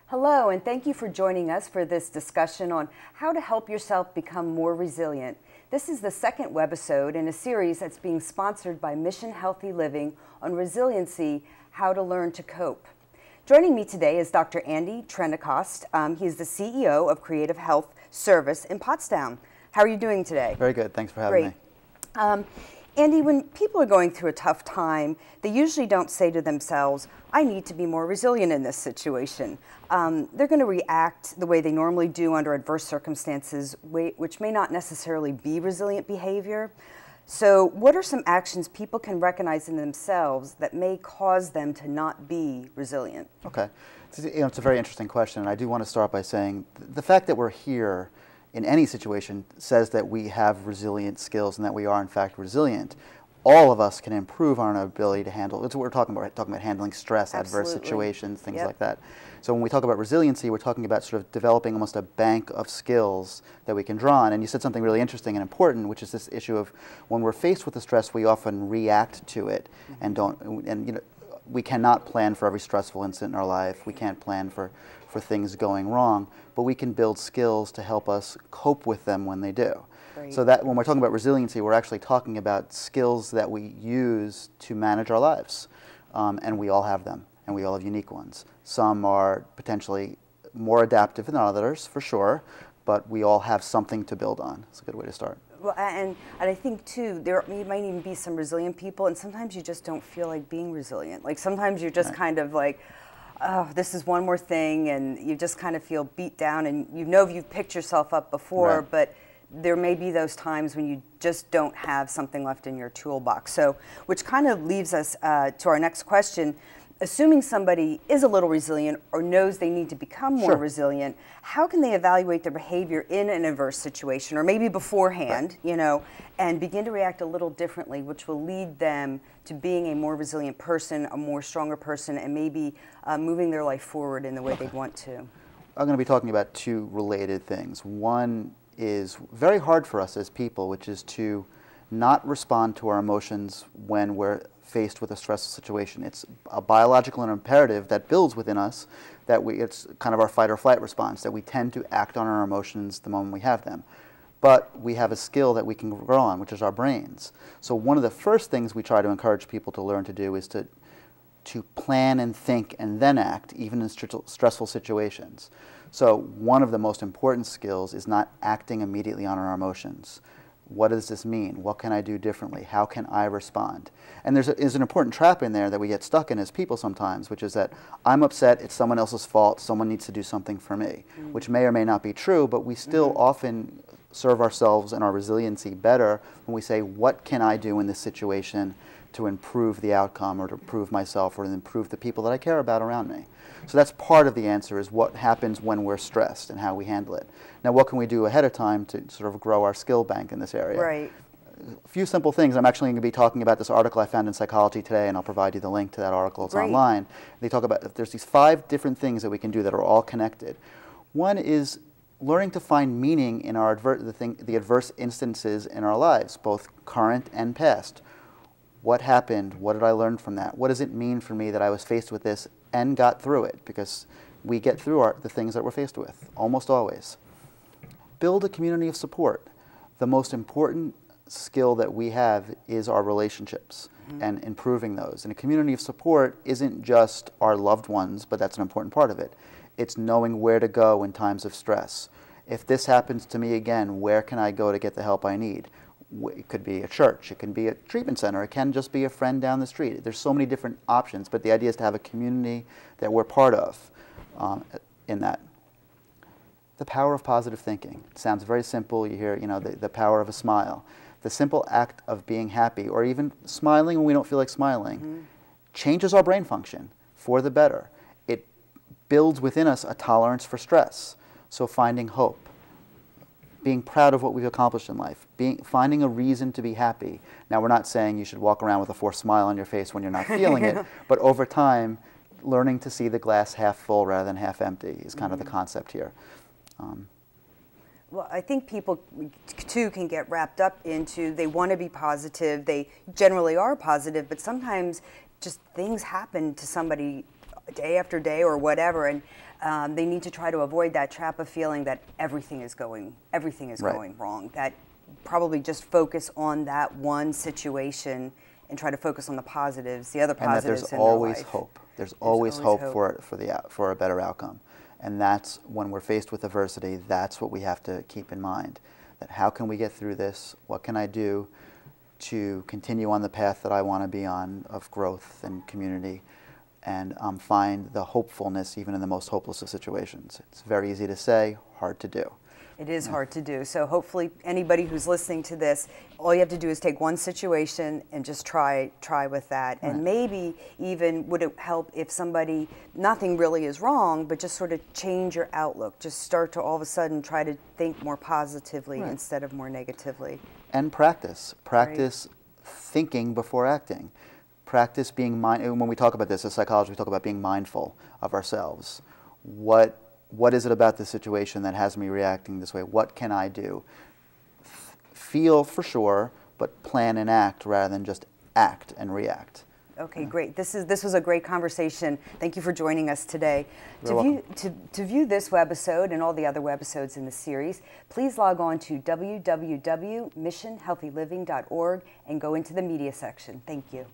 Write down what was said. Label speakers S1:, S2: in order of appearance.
S1: Hello, and thank you for joining us for this discussion on how to help yourself become more resilient. This is the second webisode in a series that's being sponsored by Mission Healthy Living on resiliency, how to learn to cope. Joining me today is Dr. Andy Trendecost. He's the CEO of Creative Health Service in Pottstown. How are you doing today?
S2: Very good. Thanks for having me.
S1: Andy, when people are going through a tough time, they usually don't say to themselves, I need to be more resilient in this situation. They're going to react the way they normally do under adverse circumstances, which may not necessarily be resilient behavior. So what are some actions people can recognize in themselves that may cause them to not be resilient?
S2: Okay. It's a very interesting question, and I do want to start by saying the fact that we're here in any situation says that we have resilient skills and that we are in fact resilient. All of us can improve on our ability to handle, that's what we're talking about handling stress,
S1: Absolutely.
S2: adverse situations, things
S1: Yep.
S2: like that. So when we talk about resiliency, we're talking about sort of developing almost a bank of skills that we can draw on. And you said something really interesting and important, which is this issue of when we're faced with the stress, we often react to it and we cannot plan for every stressful incident in our life. We can't plan for things going wrong, but we can build skills to help us cope with them when they do.
S1: Great.
S2: So that when we're talking about resiliency, we're actually talking about skills that we use to manage our lives. And we all have them, and we all have unique ones. Some are potentially more adaptive than others, for sure, but we all have something to build on. It's a good way to start.
S1: Well, and I think, too, there might even be some resilient people, and sometimes you just don't feel like being resilient. Like, sometimes you're just kind of like, oh, this is one more thing, and you just kind of feel beat down, and you've picked yourself up before,
S2: Right.
S1: but there may be those times when you just don't have something left in your toolbox. So, which kind of leaves us to our next question. Assuming somebody is a little resilient or knows they need to become more
S2: Sure.
S1: resilient, how can they evaluate their behavior in an adverse situation, or maybe beforehand, and begin to react a little differently, which will lead them to being a more resilient person, a more stronger person, and maybe moving their life forward in the way they want to?
S2: I'm going to be talking about two related things. One is very hard for us as people, which is to not respond to our emotions when we're faced with a stressful situation. It's a biological imperative that builds within us that it's kind of our fight or flight response, that we tend to act on our emotions the moment we have them. But we have a skill that we can grow on, which is our brains. So one of the first things we try to encourage people to learn to do is to plan and think and then act, even in stressful situations. So one of the most important skills is not acting immediately on our emotions. What does this mean? What can I do differently? How can I respond? And there's an important trap in there that we get stuck in as people sometimes, which is that I'm upset, it's someone else's fault, someone needs to do something for me, which may or may not be true, but we still often serve ourselves and our resiliency better when we say, what can I do in this situation to improve the outcome or to improve myself or to improve the people that I care about around me? So that's part of the answer, is what happens when we're stressed and how we handle it. Now, what can we do ahead of time to sort of grow our skill bank in this area?
S1: Right.
S2: A few simple things. I'm actually going to be talking about this article I found in Psychology Today, and I'll provide you the link to that article. It's
S1: Great.
S2: online. They talk about there's these 5 different things that we can do that are all connected. One is learning to find meaning in our the adverse instances in our lives, both current and past. What happened? What did I learn from that? What does it mean for me that I was faced with this and got through it? Because we get through the things that we're faced with, almost always. Build a community of support. The most important skill that we have is our relationships and improving those. And a community of support isn't just our loved ones, but that's an important part of it. It's knowing where to go in times of stress. If this happens to me again, where can I go to get the help I need? It could be a church, it can be a treatment center, it can just be a friend down the street. There's so many different options, but the idea is to have a community that we're part of in that. The power of positive thinking. It sounds very simple. You hear, the power of a smile. The simple act of being happy, or even smiling when we don't feel like smiling, changes our brain function for the better. It builds within us a tolerance for stress. So finding hope, being proud of what we've accomplished in life, finding a reason to be happy. Now, we're not saying you should walk around with a forced smile on your face when you're not feeling it, but over time, learning to see the glass half full rather than half empty is kind of the concept here.
S1: Well, I think people, too, can get wrapped up into they want to be positive. They generally are positive, but sometimes just things happen to somebody day after day or whatever, and They need to try to avoid that trap of feeling that everything is going wrong. That probably just focus on that one situation and try to focus on the positives, the other positives in their life.
S2: And that there's always hope. There's always hope for a better outcome. And that's when we're faced with adversity, that's what we have to keep in mind. That how can we get through this? What can I do to continue on the path that I want to be on of growth and community, and find the hopefulness even in the most hopeless of situations. It's very easy to say, hard to do.
S1: It is hard to do. So hopefully anybody who's listening to this, all you have to do is take one situation and just try with that. And maybe even would it help if somebody, nothing really is wrong, but just sort of change your outlook. Just start to all of a sudden try to think more positively instead of more negatively.
S2: And practice. Practice thinking before acting. Practice being when we talk about this as psychologists, we talk about being mindful of ourselves. What is it about this situation that has me reacting this way? What can I do? Feel for sure, but plan and act rather than just act and react.
S1: Okay, great. This was a great conversation. Thank you for joining us today.
S2: You're
S1: To view this webisode and all the other webisodes in the series, please log on to www.missionhealthyliving.org and go into the media section. Thank you.